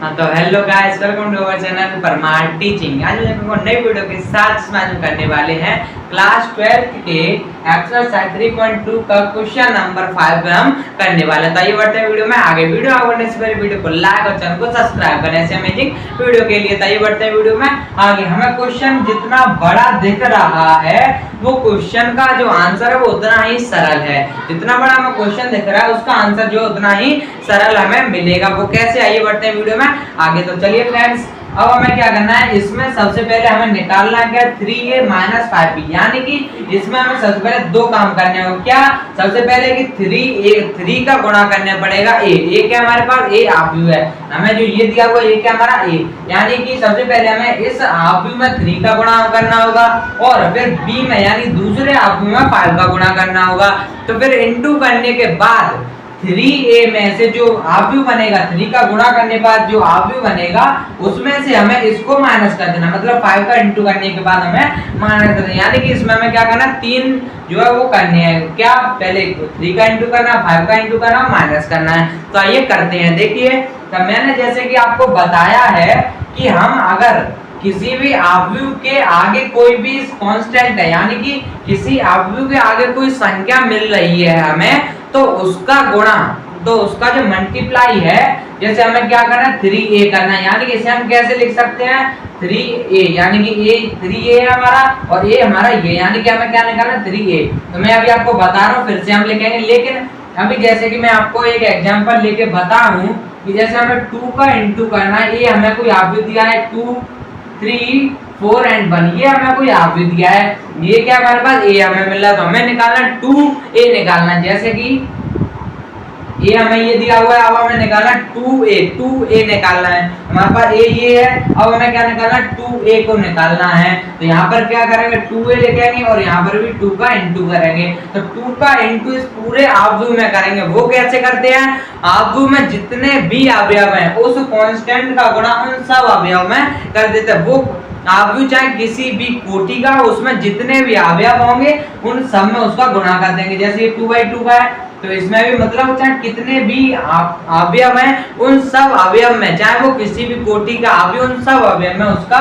हाँ तो hello guys, welcome to our channel Parmar teaching. आज हम नई वीडियो के साथ इसमें करने वाले हैं क्लास 12 के एक्सरसाइज 3.2 का क्वेश्चन नंबर 5 में हम करने वाले हैं। तो ये बढ़ते हैं वीडियो में आगे। वीडियो आगे बढ़ने से पहले वीडियो को लाइक और चैनल को सब्सक्राइब करने से अमेजिंग वीडियो के लिए। तो ये बढ़ते हैं वीडियो में आगे। हमें क्वेश्चन जितना बड़ा दिख रहा है वो क्वेश्चन का जो आंसर है वो उतना ही सरल है। जितना बड़ा हमें क्वेश्चन दिख रहा है उसका आंसर जो उतना ही सरल हमें मिलेगा। वो कैसे, आइए बढ़ते हैं वीडियो में आगे। तो चलिए फ्रेंड्स, अब हमें क्या करना है, इसमें सबसे पहले हमें निकालना क्या, 3a - 5b, यानी कि इसमें हमें सबसे पहले दो काम करने होंगे। क्या, सबसे पहले कि 3 का गुणा करना पड़ेगा a क्या हमारे पास a आव्यूह है, हमें जो ये दिया हुआ a क्या हमारा a, यानी कि सबसे पहले हमें इस आव्यूह में 3 का गुणा करना होगा और फिर b में यानी दूसरे आव्यूह में 5 का गुणा करना होगा। तो फिर इनटू करने के बाद 3a में से जो आव्यूह बनेगा, 3 का गुणा करने के बाद जो आव्यूह बनेगा उसमें से हमें इसको माइनस कर देना, मतलब 5 का इंटू करने के बाद हमें माइनस कर देना। यानी कि इसमें हमें क्या करना, 3 जो है वो करने हैं। क्या, पहले 3 का इंटू करना, 5 का इंटू करना, माइनस करना है। तो आइए करते हैं। देखिए, तो मैंने जैसे कि आपको बताया है कि हम अगर किसी भी आव्यूह के आगे कोई भी कांस्टेंट है, यानी कि किसी आव्यूह के आगे कोई संख्या मिल रही है हमें, तो उसका गुणा, तो उसका जो मल्टीप्लाई है, जैसे हमें क्या करना है, 3a करना है। यानी कि इसे हम कैसे लिख सकते हैं, 3a, यानी कि a 3a है हमारा और a हमारा ये, यानी कि हमें क्या निकालना है, 3a। तो मैं अभी आपको बता रहा हूँ, फिर से हम लिखेंगे। लेकिन अभी जैसे कि मैं आपको एक एग्जांपल लेके बता हूँ कि जैसे हमें 2 का इंटू करना है, ये हमें कोई आव्यूह दिया है 2, 3, 4 एंड 1, ये हमें कोई आव्यूह दिया है, ये क्या हमारे पास a हमें मिल रहा है। तो हमें निकालना 2a निकालना है। जैसे कि ये हमें ये दिया हुआ है, अब हमें निकालना 2a निकालना है। हमारे पास a ये है, अब हमें क्या निकालना है, 2a को निकालना है। तो यहाँ पर क्या करेंगे, 2a लिखेंगे और यहाँ पर भी 2 का इंटू करेंगे। तो 2 का इंटू इस पूरे आव्यूह में करेंगे। वो कैसे करते हैं, आव्यूह में जितने भी अवयव हैं उस कांस्टेंट का गुणा उन सब अवयव में कर देते हैं। वो आव्यूह चाहे किसी भी कोटि का, उसमें जितने भी अवयव होंगे उन सब में उसका गुणा कर देंगे। जैसे ये 2/2 का है, तो इसमें भी मतलब चाहे कितने भी अवयव हैं उन सब अवयव में, चाहे वो किसी भी कोटि का अवयव, उन सब अवयव में उसका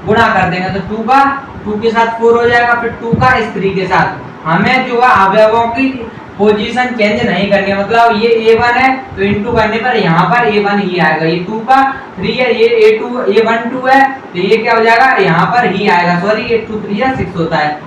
गुणा कर देंगे। तो 2 का 2 के साथ 4 हो जाएगा, फिर 2 का इस 3 के साथ। हमें जो है अवयवों की पोजीशन चेंज नहीं करनी है, मतलब ये a1 है तो इंटू करने पर यहाँ पर a1 ही आएगा। ये 2 का 3 है, ये a1 2 है, तो ये क्या हो जाएगा, यहाँ पर ही आएगा। सॉरी, ये 2 3 या 6 होता है,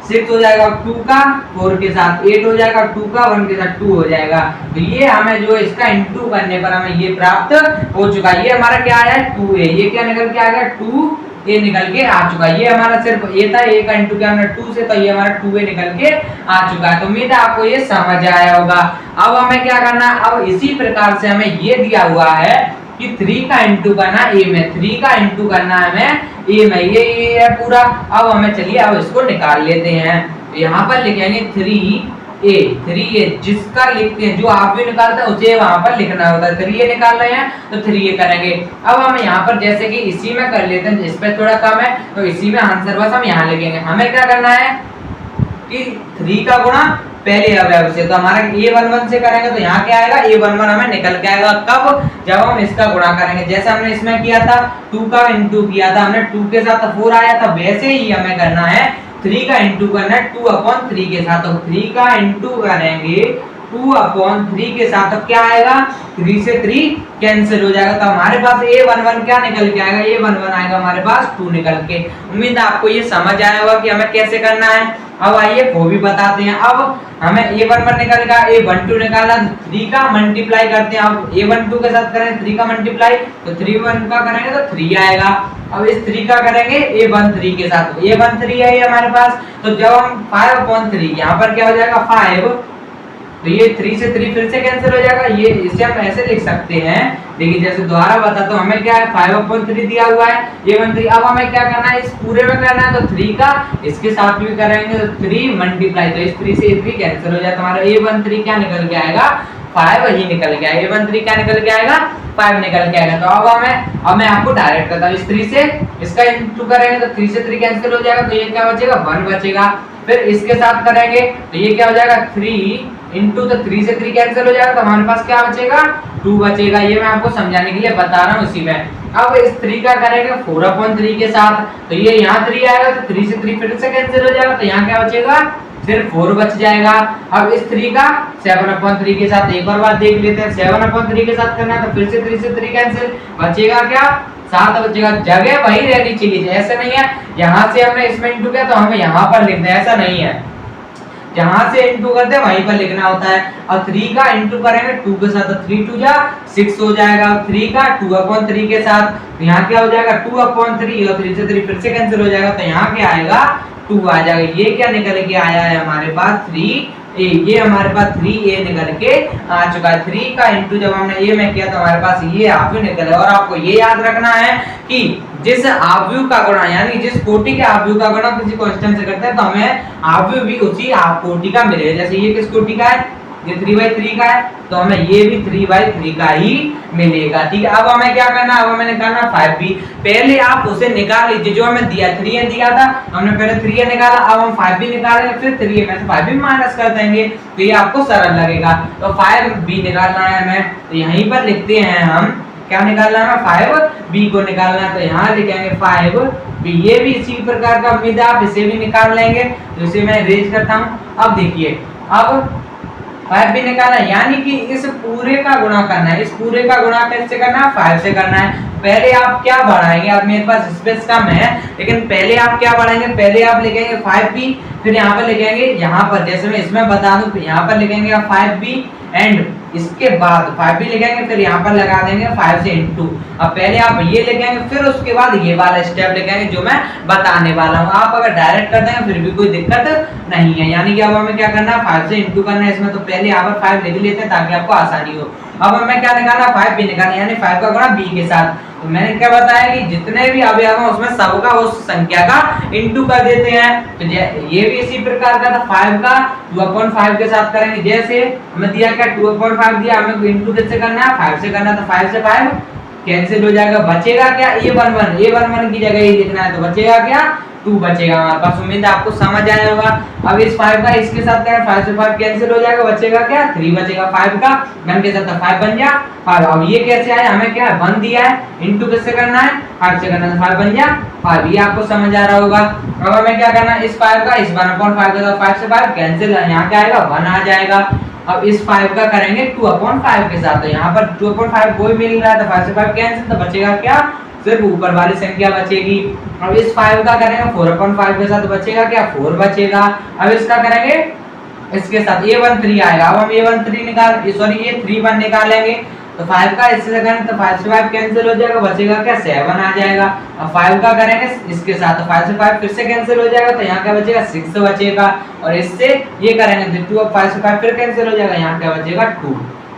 6 हो जाएगा। 2 का 4 के साथ 8 हो जाएगा, 2 का 1 के साथ 2 हो जाएगा। तो ये हमें जो इसका इंटू करने पर हमें ये प्राप्त हो चुका है। ये हमारा क्या आया है, 2a, ये क्या निकल के आ गया, 2a निकल के आ चुका है। ये हमारा सिर्फ a था, a का इंटू क्या हमने 2 से, तो ये हमारा 2a निकल के आ चुका है। तो उम्मीद है आपको ये समझ आया होगा। अब हमें क्या करना है, अब इसी प्रकार से हमें ये दिया हुआ है कि 3 का इंटू करना a में, 3 का इंटू करना है हमें a में, ये है पूरा। अब हमें चलिए अब इसको निकाल लेते हैं। यहाँ पर लिखेंगे 3a, जिसका लिखते हैं, जो आप भी निकालते हैं उसे वहां पर लिखना होता है। 3a निकाल रहे हैं तो 3a करेंगे। अब हम यहाँ पर जैसे कि इसी में कर लेते हैं, इस पे थोड़ा कम है तो इसी में आंसर बस हम यहाँ लिखेंगे। हमें क्या करना है कि 3 का गुणा पहले अवयव से, तो हमारा a11 से करेंगे तो यहाँ क्या आएगा, a11 हमें निकल के आएगा। कब, जब हम इसका गुणा करेंगे। जैसे हमने इसमें किया था 2 का इंटू किया था हमने, 2 के साथ 4 आया था, वैसे ही हमें करना है 3 का इंटू करना है 2/3 के साथ। तो 3 का इंटू करेंगे 2/3 के साथ, तो क्या आएगा, 3 से 3 कैंसिल हो जाएगा। तो हमारे पास a11 क्या निकल के आएगा, a11 आएगा हमारे पास 2 निकल के। उम्मीद है आपको ये समझ आया होगा कि हमें कैसे करना है। अब आइए वो भी बताते हैं। अब हमें a11 निकल गया, a12 निकाला, 3 का मल्टीप्लाई करते हैं। अब a12 के साथ करें 3 का मल्टीप्लाई, तो 3 का करेंगे तो 3 आएगा। अब इस 3 का करेंगे a13 के साथ, a13 है ये हमारे पास। तो जब हम 5/3, यहाँ पर क्या हो जाएगा 5, तो ये 3 से 3 फिर से कैंसिल हो जाएगा। ये इसे हम ऐसे लिख सकते हैं, देखिए जैसे दोबारा बता, तो हमें क्या है 5/3 दिया हुआ है, a13। अब हमें क्या करना है, इस पूरे में करना है, तो 3 का इसके साथ भी करेंगे तो 3 मल्टीप्लाई, तो इस 3 से 3 कैंसिल हो जाता है। हमारा a13 क्या निकल के आएगा, 5 ही निकल के आएगा। a13 क्या निकल के आएगा, 5 निकल के आएगा। तो अब मैं आपको डायरेक्ट करता हूँ, इस 3 से इसका इंटू करेंगे तो 3 से 3 कैंसिल हो जाएगा, तो ये क्या बचेगा, 1 बचेगा। फिर इसके साथ करेंगे तो ये क्या हो जाएगा 3 इंटू, तो 3 से 3 कैंसिल हो जाएगा तो हमारे पास क्या बचेगा 2 बचेगा। ये मैं आपको समझाने के लिए बता रहा हूँ इसी में। अब इस 3 का करेंगे 4/3 के साथ, तो ये यहाँ 3 आएगा तो 3 से 3 फिर से कैंसिल हो जाएगा तो यहाँ क्या बचेगा सिर्फ 4 बच जाएगा। अब इस 3 का 7/3 के साथ एक और बार देख लेते हैं। 7/3 के साथ करना है तो फिर से 3 से 3 कैंसिल, बचेगा क्या 7 बचेगा। जगह वही रहनी चाहिए, ऐसे नहीं है यहाँ से हमने इसमें इंटू किया तो हमें यहाँ पर लिखना है, ऐसा नहीं है। जहां से इंटू करते हैं वहीं पर लिखना होता है। और 3 का इंटू करेंगे 2 के साथ तो 3 2 जा 6 हो जाएगा। 3 का 2/3 के साथ तो यहाँ क्या हो जाएगा 2/3 और 3 से 3 फिर से कैंसिल हो जाएगा तो यहाँ क्या आएगा 2 आ जाएगा। ये क्या निकल के आया है हमारे पास 3a, ये हमारे पास 3a निकल के आ चुका है। 3 का इंटू जब हमने a में किया तो हमारे पास ये आव्यूह निकला। और आपको ये याद रखना है कि जिस आव्यूह का गुणा यानी जिस कोटि के आव्यूह का गुणा किसी क्वेश्चन से करते हैं तो हमें आव्यूह भी उसी कोटि का मिलेगा। जैसे ये किस कोटि का है, ये 3/3 का है तो हमें ये भी 3/3 का ही मिलेगा। ठीक है, अब हमें क्या करना है, अब हमें निकालना 5b। पहले आप उसे निकाल लीजिए जो हमें दिया 3a दिया था, हमने पहले 3a निकाला, अब हम 5b निकालेंगे, फिर 3a में से 5b माइनस कर देंगे तो ये आपको सरल लगेगा। तो 5b निकालना है हमें, तो यहीं पर लिखते हैं हम क्या निकालना है 5b को निकालना है तो यहाँ लिखेंगे 5b। ये भी इसी प्रकार का उम्मीद है आप इसे भी निकाल लेंगे, तो इसे मैं रेज करता हूँ। अब देखिए अब 5b निकाला यानी कि इस पूरे का गुणा करना है। इस पूरे का गुणा कैसे करना है 5 से करना है। पहले आप क्या बढ़ाएंगे, अब मेरे पास स्पेस कम है लेकिन पहले आप क्या बढ़ाएंगे, पहले आप लिखेंगे 5b, फिर यहाँ पर लिखेंगे, यहाँ पर जैसे मैं इसमें बता दूं तो यहाँ पर लिखेंगे आप 5b एंड इसके बाद 5b लिखेंगे, फिर यहाँ पर लगा देंगे 5 से इंटू। अब पहले आप ये लिखेंगे फिर उसके बाद ये वाला स्टेप लिखेंगे जो मैं बताने वाला हूँ। आप अगर डायरेक्ट कर देंगे फिर भी कोई दिक्कत नहीं है। यानी कि अब हमें क्या करना है 5 से इंटू करना है इसमें, तो पहले यहाँ पर 5 लिख लेते हैं ताकि आपको आसानी हो। अब हमें क्या निकालना 5b निकालना यानी 5 का गुणा b के साथ। तो मैंने क्या बताया कि जितने भी अवयव हैं उसमें सबका उस संख्या का इंटू कर देते हैं। तो ये भी इसी प्रकार का था, 5 का 2/5 के साथ करेंगे। जैसे हमें दिया क्या 2/5 दिया, हमें इंटू किससे करना है 5 से करना, तो 5 से 5 कैंसिल हो जाएगा, बचेगा क्या a11 की जगह ये लिखना है तो बचेगा क्या 2 बचेगा हमारे पास। उम्मीद है आपको समझ आया होगा। अब इस 5 का इसके साथ करें 5 से 5 कैंसिल हो जाएगा, बचेगा क्या 3 बचेगा। 5 का 1 के साथ 5 बन गया 5। अब ये कैसे आया, हमें क्या 1 दिया है इंटू किससे करना है 5 से करना है, 5 बन गया 5। ये आपको समझ आ रहा होगा। अब हमें क्या करना है इस 5 का इस 1/5 के साथ 5 से 5 कैंसिल, यहाँ क्या आएगा 1 आ जाएगा। अब इस 5 का करेंगे 2/5 के साथ, तो यहाँ पर 2/5 कोई मिल रहा है तो 5 से 5 कैंसिल, तो बचेगा क्या सिर्फ ऊपर वाली संख्या बचेगी। अब इस 5 का करेंगे 4/5 के साथ, बचेगा क्या 4 बचेगा। अब इसका करेंगे इसके साथ a13 आएगा। अब हम a13 निकाल सॉरी a31 निकालेंगे तो 5 का इससे करेंगे तो 5 से 5 कैंसिल हो जाएगा, बचेगा क्या 7 आ जाएगा। अब 5 का करेंगे इसके साथ तो 5 से 5 फिर से कैंसिल हो जाएगा तो यहाँ क्या बचेगा 6 बचेगा। और इससे ये करेंगे तो 2 अब 5 से 5 फिर कैंसिल हो जाएगा, यहाँ क्या बचेगा 2।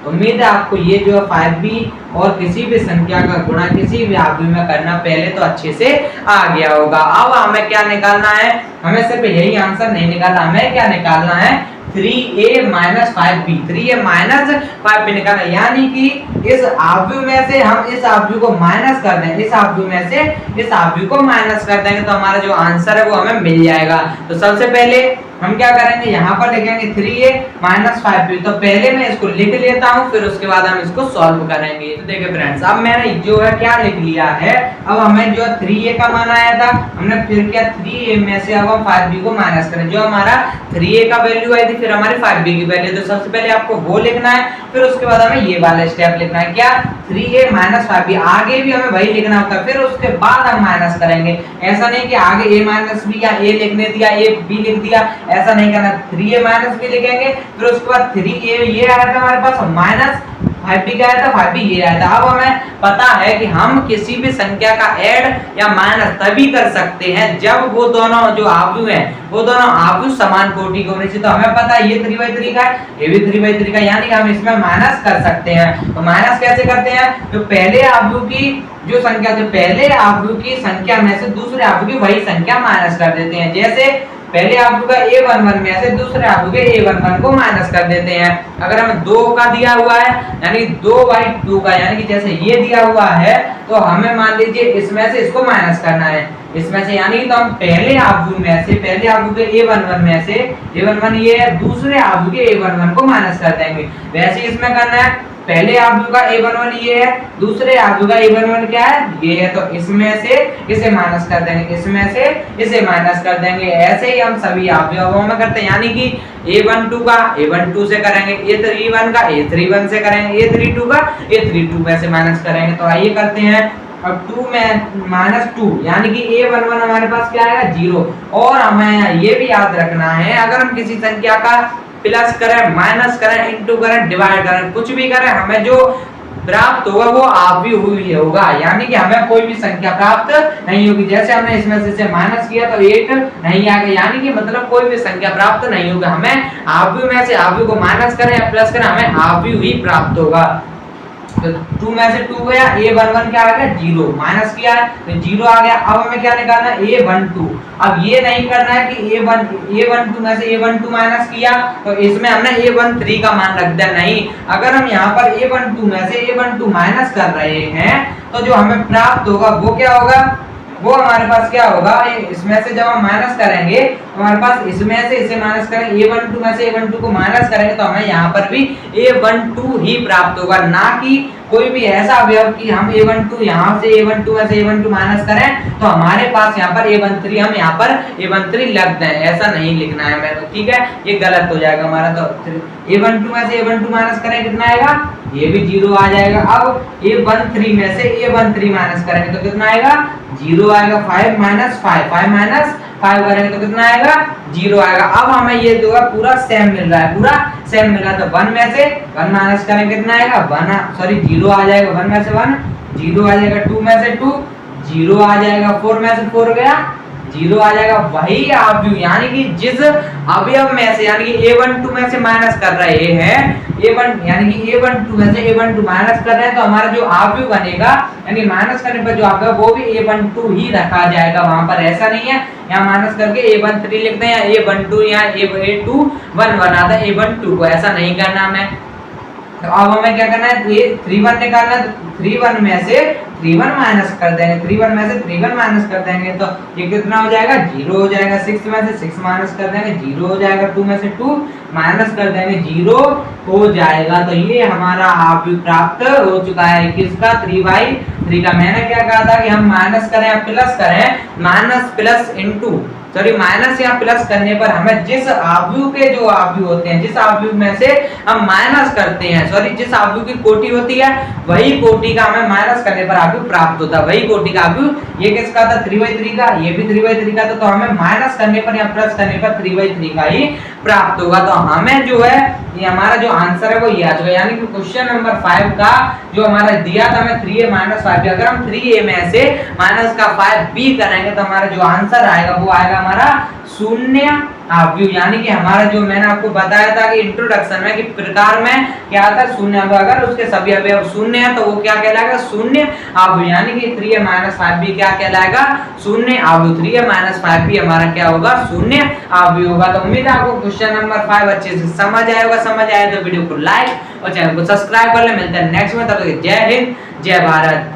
उम्मीद है आपको ये जो है 5b और किसी भी संख्या का गुणा किसी भी आव्यूह में करना पहले तो अच्छे से आ गया होगा। अब हमें क्या निकालना है, हमें सिर्फ यही आंसर नहीं निकालना, हमें क्या निकालना है 3a minus 5b, 3a minus 5b निकालना। यानी कि इस आव्यूह में से हम इस आव्यूह को माइनस कर दें, इस आव्यूह में से इस आव्यूह को माइनस कर देंगे तो हमारा जो आंसर है वो हमें मिल जाएगा। तो सबसे पहले हम क्या करेंगे, यहाँ पर लिखेंगे 3a माइनस 5b। तो पहले मैं इसको लिख लेता हूँ फिर उसके बाद हम इसको सॉल्व करेंगे। तो देखिए फ्रेंड्स अब मैंने जो है क्या लिख लिया है, अब हमें जो 3a का मान आया था हमने फिर क्या 3a में से अब हम 5b को माइनस करें। जो हमारा 3a का वैल्यू आई थी फिर हमारी 5b की वैल्यू, तो सबसे पहले आपको वो लिखना है फिर उसके बाद हमें ये वाला स्टेप लिखना है क्या 3a माइनस 5b। आगे भी हमें वही लिखना होता है फिर उसके बाद हम माइनस करेंगे। ऐसा नहीं कि आगे a माइनस b या a लिखने दिया a b लिख दिया, ऐसा नहीं करना। 3a माइनस b लिखेंगे फिर उसके बाद 3a ये आया था हमारे पास माइनस 5b क्या आया था 5b ये आया था। अब हमें पता है कि हम किसी भी संख्या का ऐड या माइनस तभी कर सकते हैं जब वो दोनों जो आव्यूह हैं वो दोनों आव्यूह समान कोटि के होने चाहिए। तो हमें पता है ये 3/3 का है ये भी 3/3 का, यानी कि हम इसमें माइनस कर सकते हैं। तो माइनस कैसे करते हैं, जो पहले आव्यूह की जो संख्या जो पहले आव्यूह की संख्या में से दूसरे आव्यूह की वही संख्या माइनस कर देते हैं। जैसे पहले आव्यूह का a11 में से दूसरे आव्यूह के a11 को माइनस कर देते हैं। अगर हमें 2 का दिया हुआ है यानी 2/2 का, यानी कि जैसे ये दिया हुआ है तो हमें मान लीजिए इसमें से इसको माइनस करना है इसमें से, यानी कि तो हम पहले आव्यूह में से पहले आव्यूह के a11 में से a11 ये है, दूसरे आव्यूह के a11 को माइनस कर देंगे। वैसे इसमें करना है पहले आव्यूह का a11 ये है, दूसरे आव्यूह का a11 क्या है ये है, तो इसमें से इसे माइनस कर देंगे, इसमें से इसे माइनस कर देंगे। ऐसे ही हम सभी आव्यूहों में करते हैं, यानी कि a12 का a12 से करेंगे, a31 का a31 से करेंगे, a32 का a32 में से माइनस करेंगे। तो आइए करते हैं। अब 2 में -2 यानी कि a11 हमारे पास क्या आएगा 0। और हमें ये भी याद रखना है अगर हम किसी संख्या का प्लस करें, माइनस करें, इंटू करें, डिवाइड करें, कुछ भी करें, हमें जो प्राप्त होगा वो आव्यूह हुई होगा, यानी कि हमें कोई भी संख्या प्राप्त नहीं होगी। जैसे हमने इसमें से माइनस किया तो 1 नहीं आ गया, यानी कि मतलब कोई भी संख्या प्राप्त नहीं होगा। हमें आव्यूह में से आव्यूह को माइनस करें या प्लस करें, हमें आव्यूह ही प्राप्त होगा। तो 2 में से 2 गया, a11 क्या आ गया 0, माइनस किया है तो 0 आ गया। अब हमें क्या निकालना है a12। अब ये नहीं करना है कि a12 में से a12 माइनस किया तो इसमें हमने a13 का मान रख दिया, नहीं। अगर हम यहाँ पर a12 में से a12 माइनस कर रहे हैं तो जो हमें प्राप्त होगा वो क्या होगा, वो हमारे पास क्या होगा, इसमें से जब हम माइनस करेंगे तो हमारे पास इसमें से इसे माइनस करेंगे, a12 में से a12 को माइनस करेंगे तो हमें यहाँ पर भी a12 ही प्राप्त होगा, ना कि कोई भी ऐसा अवयव कि हम a12 यहाँ से a12 में से a12 माइनस करें तो हमारे पास यहाँ पर a13 हम यहाँ पर a13 लग दें, ऐसा नहीं लिखना है मेरे को, ठीक है, ये गलत हो जाएगा हमारा। तो a12 में से a12 माइनस करें कितना आएगा, ये भी 0 आ जाएगा। अब a13 में से a13 माइनस करेंगे तो कितना आएगा 0 आएगा। 5 माइनस 5 करेंगे तो कितना आएगा 0 आएगा। अब हमें ये जो है पूरा सेम मिल रहा है, पूरा सेम मिल रहा है। तो 1 में से 1 माइनस करेंगे कितना आएगा 0 आ जाएगा। 1 में से 1 0 आ जाएगा, 2 में से 2 0 आ जाएगा, 4 में से 4 गया 0 आ जाएगा। वही आव्यूह यानी कि जिस अवयव में से यानी कि a12 में से माइनस कर रहे हैं a1 यानी कि a12 में से a12 माइनस कर रहे हैं तो हमारा जो आव्यूह बनेगा यानी माइनस करने पर जो आव्यूह वो भी a12 ही रखा जाएगा, वहां पर ऐसा नहीं है यहाँ माइनस करके a13 लिखते हैं या a12 या a21 बनाते हैं a12 को, ऐसा नहीं करना हमें। तो अब हमें क्या करना है, ये 31 निकालना है, तो 31 में से 31 माइनस कर देंगे, 31 में से 31 माइनस कर देंगे तो ये कितना हो जाएगा 0 हो जाएगा। 6 में से 6 माइनस कर देंगे 0 हो जाएगा। 2 में से 2 माइनस कर देंगे 0 हो जाएगा। तो ये हमारा आव्यूह प्राप्त हो चुका है, किसका 3/3 का। मैंने क्या कहा था कि हम माइनस करें या प्लस करें, माइनस प्लस इंटू माइनस या प्लस करने पर हमें जिस आव्यूह के जो आव्यूह होते हैं, जिस आव्यूह में से हम माइनस करते हैं जिस आव्यूह की कोटि होती है वही कोटि का हमें माइनस करने पर आव्यूह प्राप्त होता है, वही कोटि का आव्यूह। ये किसका था 3/3 का, ये भी 3/3 का था। तो हमें माइनस करने पर या प्लस करने पर 3/3 का ही प्राप्त होगा। तो हमें जो है ये हमारा जो आंसर है वो ये आ जाएगा, यानी कि क्वेश्चन नंबर 5 का जो हमारा दिया था हमें 3a - 5b, अगर हम 3a में से माइनस का 5b करेंगे तो हमारा जो आंसर आएगा वो आएगा हमारा शून्य आव्यूह। यानी कि हमारा जो मैंने आपको बताया था कि इंट्रोडक्शन में कि प्रकार में क्या था शून्य आव्यूह, अगर उसके सभी अवयव शून्य है तो वो क्या कहलाएगा शून्य आव्यूह। यानी कि 3a - 5b क्या कहलाएगा शून्य आव्यूह। 3a - 5b हमारा क्या होगा शून्य आव्यूह होगा। तो उम्मीद है आपको क्वेश्चन नंबर 5 अच्छे से समझ आएगा। समझ आए तो वीडियो को लाइक और चैनल को सब्सक्राइब कर ले। मिलते हैं नेक्स्ट में, तब तक जय हिंद जय भारत।